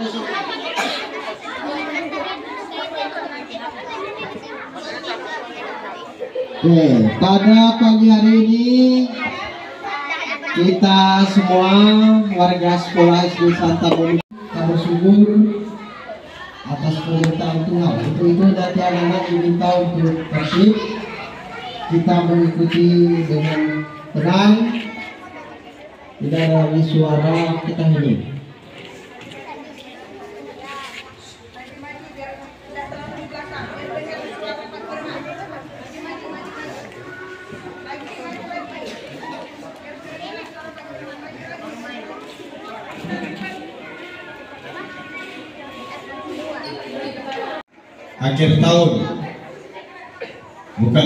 Oke, pada pagi hari ini kita semua warga sekolah SD Santa Monica bersyukur atas permintaan Tuhan. Untuk itu nanti anak-anak diminta untuk tertib, kita mengikuti dengan tenang, tidak ada lagi suara kita ini. Akhir tahun, bukan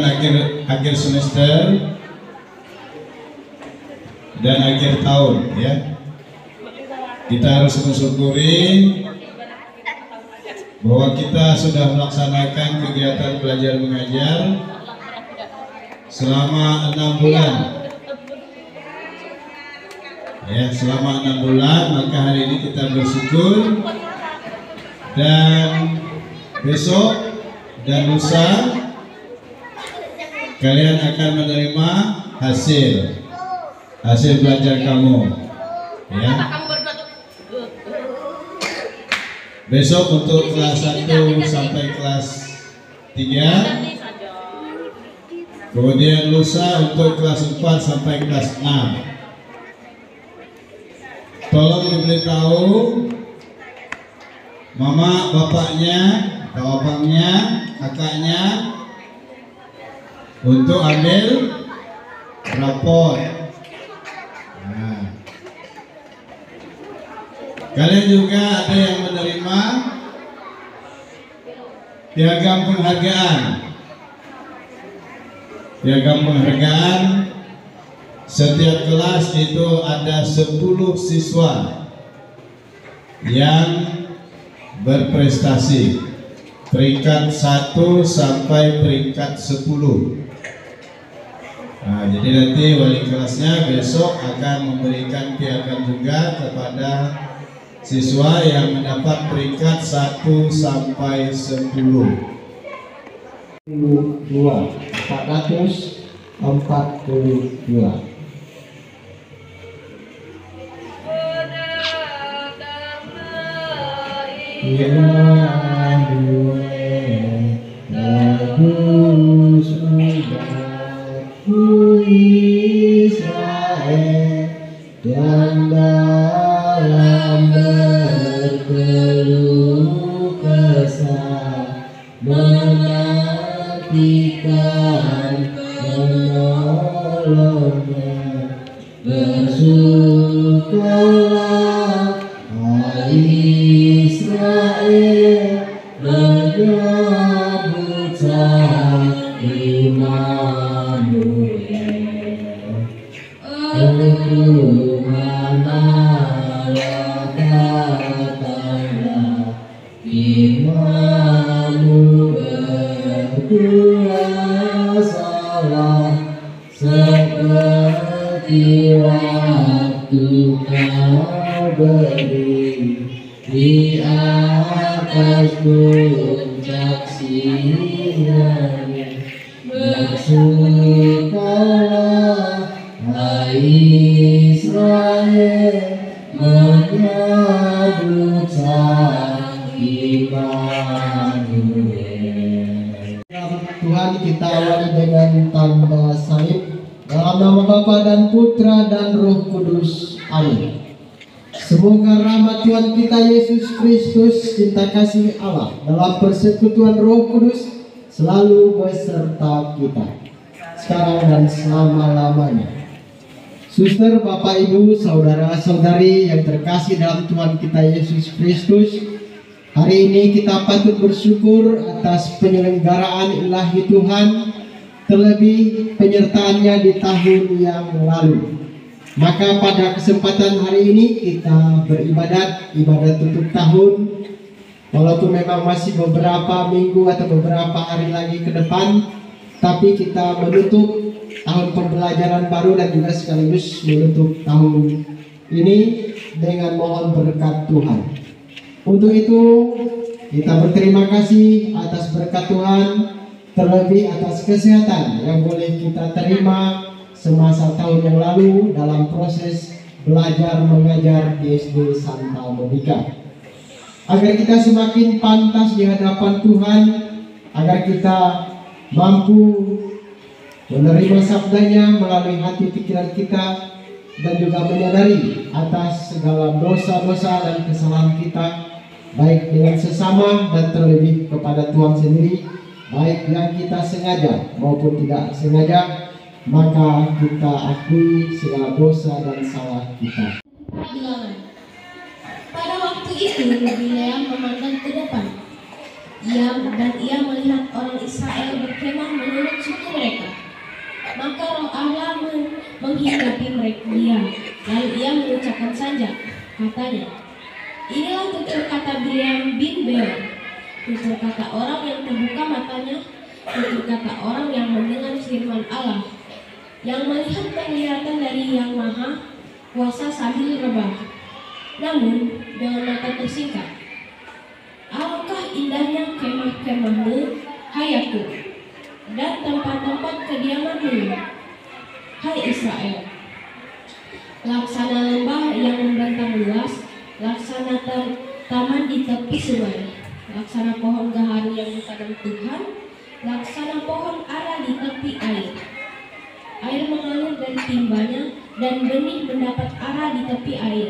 akhir semester dan akhir tahun, ya. Kita harus mensyukuri bahwa kita sudah melaksanakan kegiatan belajar mengajar selama 6 bulan. Ya, selama 6 bulan, maka hari ini kita bersyukur, dan besok dan lusa kalian akan menerima hasil belajar kamu, ya. Besok untuk kelas 1 sampai kelas 3, kemudian lusa untuk kelas 4 sampai kelas 6. Tolong diberitahu mama, bapaknya, atau abangnya, kakaknya untuk ambil rapor. Nah, kalian juga ada yang menerima piagam penghargaan. Piagam penghargaan, setiap kelas itu ada 10 siswa yang berprestasi peringkat 1 sampai peringkat 10. Nah, jadi nanti wali kelasnya besok akan memberikan piagam juga kepada siswa yang mendapat peringkat 1 sampai 10. 442. Israel yang dalam berkeluh kesah menantikan menolongnya, bersyukurlah Israel menyambut sang Immanuel. Kemanalah datanglah Immanuel, berkuasalah seperti waktu kau berdiri di atas puncak Sinai. Bersyukurlah hai Israel menyambut sang Immanuel. Tuhan, kita awali dengan tanda salib. Dalam nama Bapa dan Putra dan Roh Kudus. Amin. Semoga rahmat Tuhan kita Yesus Kristus, cinta kasih Allah dalam persekutuan Roh Kudus selalu beserta kita sekarang dan selama-lamanya. Suster, Bapak, Ibu, saudara-saudari yang terkasih dalam Tuhan kita Yesus Kristus, hari ini kita patut bersyukur atas penyelenggaraan ilahi Tuhan, terlebih penyertaannya di tahun yang lalu. Maka pada kesempatan hari ini kita beribadat, ibadat tutup tahun. Walaupun memang masih beberapa minggu atau beberapa hari lagi ke depan, tapi kita menutup tahun pembelajaran baru dan juga sekaligus menutup tahun ini dengan mohon berkat Tuhan. Untuk itu kita berterima kasih atas berkat Tuhan, terlebih atas kesehatan yang boleh kita terima semasa tahun yang lalu dalam proses belajar mengajar di SD Santa Monica. Agar kita semakin pantas di hadapan Tuhan, agar kita mampu menerima sabdanya melalui hati pikiran kita, dan juga menyadari atas segala dosa-dosa dan kesalahan kita, baik dengan sesama dan terlebih kepada Tuhan sendiri, baik yang kita sengaja maupun tidak sengaja. Maka kita akui segala dosa dan salah kita. Bilangan. Pada waktu itu Bileam memandang ke depan. Ia melihat orang Israel berkemah menurut suku mereka. Maka roh Allah menghinggapi dia. Lalu ia mengucapkan saja, katanya, inilah tutur kata Bileam bin Beor, tutur kata orang yang terbuka matanya, tutur kata orang yang mendengar firman Allah, yang melihat penglihatan dari Yang Maha Kuasa sambil rebah, namun dengan mata tersingkap. Alangkah indahnya kemah-kemahmu, hai Yakub, dan tempat-tempat kediamanmu, hai Israel. Laksana lembah yang membentang luas, laksana taman di tepi sungai, laksana pohon gaharu yang ditanam Tuhan, laksana pohon ara di tepi air. Air mengalir dari timbanya dan benih mendapat arah di tepi air.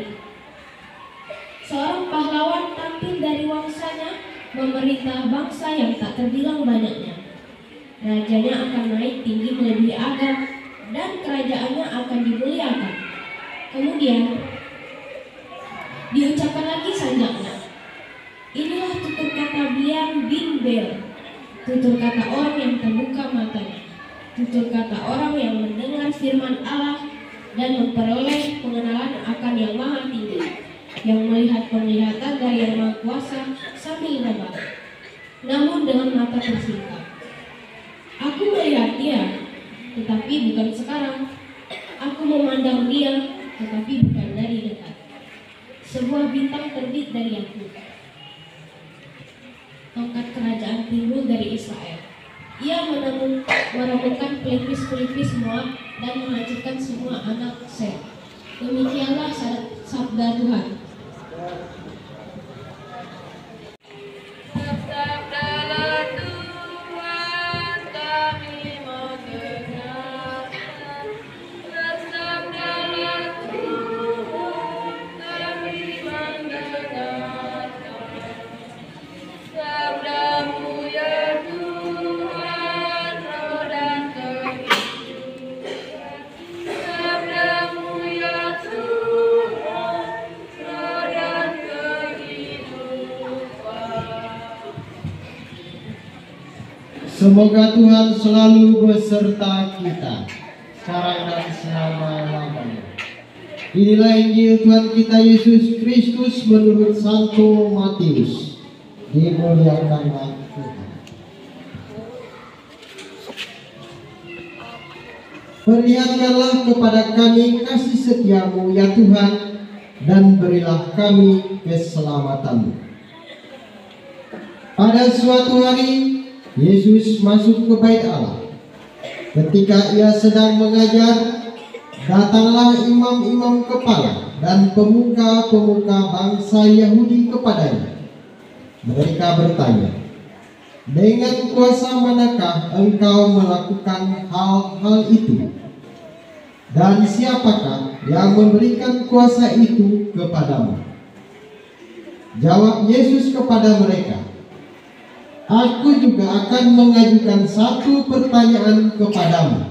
Seorang pahlawan tampil dari wangsanya memerintah bangsa yang tak terbilang banyaknya. Rajanya akan naik tinggi melebihi Agag dan kerajaannya akan dimuliakan. Kemudian diucapkan lagi sanjaknya. Inilah tutur kata Bileam bin Beor, tutur kata orang yang terbuka matanya, tutur kata orang yang mendengar firman Allah dan memperoleh pengenalan akan Yang Maha Tinggi, yang melihat penglihatan dari Yang Maha Kuasa sambil rebah, namun dengan mata tersingkap. Aku melihat dia, tetapi bukan sekarang. Aku memandang dia, tetapi bukan dari dekat. Sebuah bintang terbit dari aku. Tongkat kerajaan timbul dari Israel. Ia menemukan pelipis-pelipis Moab dan menghancurkan semua anak Set. Demikianlah sabda Tuhan. Sabdalah Tuhan kami mendengarkan. Sabdalah Tuhan kami mendengarkan. Sabdamu ya Tuhan, roh dan kehidupan. Sabdamu ya Tuhan, roh dan kehidupan. Semoga Tuhan selalu beserta kita, sekarang dan selama-lamanya. Inilah Injil Tuhan kita Yesus Kristus menurut Santo Matius. Dimuliakanlah Tuhan. Perlihatkanlah kepada kami kasih setiamu ya Tuhan, dan berilah kami keselamatanmu. Pada suatu hari Yesus masuk ke bait Allah. Ketika ia sedang mengajar, datanglah imam-imam kepala dan pemuka-pemuka bangsa Yahudi kepadanya. Mereka bertanya, dengan kuasa manakah engkau melakukan hal-hal itu? Dan siapakah yang memberikan kuasa itu kepadamu? Jawab Yesus kepada mereka, aku juga akan mengajukan satu pertanyaan kepadamu.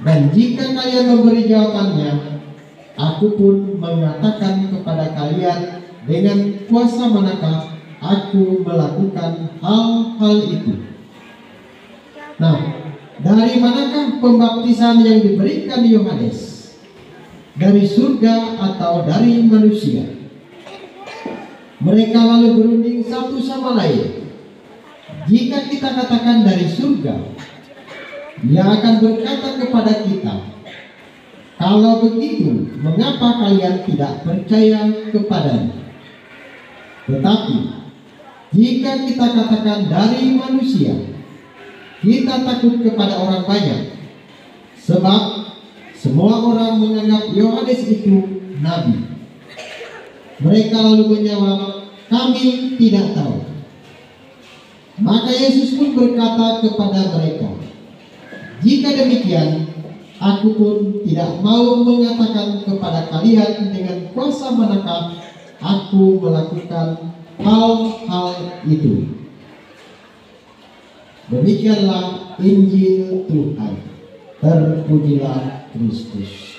Dan jika kalian memberi jawabannya, aku pun mengatakan kepada kalian dengan kuasa manakah aku melakukan hal-hal itu. Nah, dari manakah pembaptisan yang diberikan Yohanes? Dari surga atau dari manusia? Mereka lalu berunding satu sama lain. Jika kita katakan dari surga, Dia akan berkata kepada kita, kalau begitu, mengapa kalian tidak percaya kepadanya? Tetapi jika kita katakan dari manusia, kita takut kepada orang banyak, sebab semua orang menganggap Yohanes itu nabi. Mereka lalu menjawab, kami tidak tahu. Maka Yesus pun berkata kepada mereka, jika demikian, aku pun tidak mau mengatakan kepada kalian dengan kuasa manakah aku melakukan hal-hal itu. Demikianlah Injil Tuhan. Terpujilah Kristus.